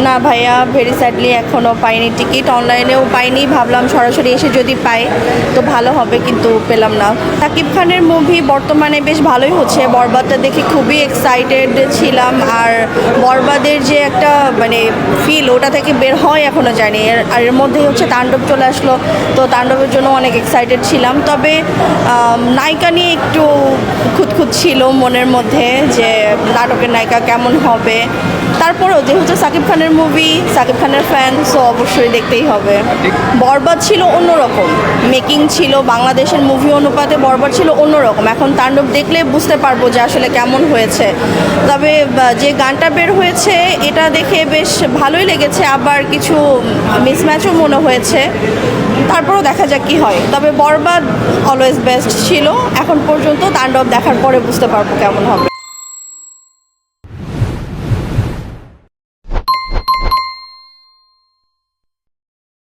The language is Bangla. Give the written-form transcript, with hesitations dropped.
না ভাইয়া, ভেরি স্যাডলি এখনও পাইনি টিকিট, অনলাইনেও পাইনি। ভাবলাম সরাসরি এসে যদি পাই তো ভালো হবে, কিন্তু পেলাম না। শাকিব খানের মুভি বর্তমানে বেশ ভালোই হচ্ছে। বরবাদটা দেখে খুবই এক্সাইটেড ছিলাম, আর বরবাদের যে একটা মানে ফিল ওটা থেকে বের হয় এখনও যায়নি। আর এর মধ্যেই হচ্ছে তাণ্ডব চলে আসলো, তো তাণ্ডবের জন্য অনেক এক্সাইটেড ছিলাম। তবে নায়িকা নিয়ে একটু খুঁতখুত ছিল মনের মধ্যে যে নাটকের নায়িকা কেমন হবে। তারপরেও যেহেতু শাকিব খানের মুভি, শাকিব খানের ফ্যান, সো অবশ্যই দেখতেই হবে। বরবাদ ছিল অন্যরকম, মেকিং ছিল বাংলাদেশের মুভি অনুপাতে বরবাদ ছিল অন্যরকম। এখন তাণ্ডব দেখলে বুঝতে পারবো যে আসলে কেমন হয়েছে। তবে যে গানটা বের হয়েছে এটা দেখে বেশ ভালোই লেগেছে, আবার কিছু মিসম্যাচও মনে হয়েছে। তারপরেও দেখা যাক কী হয়। তবে বরবাদ অলওয়েজ বেস্ট ছিল এখন পর্যন্ত। তাণ্ডব দেখার পরে বুঝতে পারবো কেমন হবে।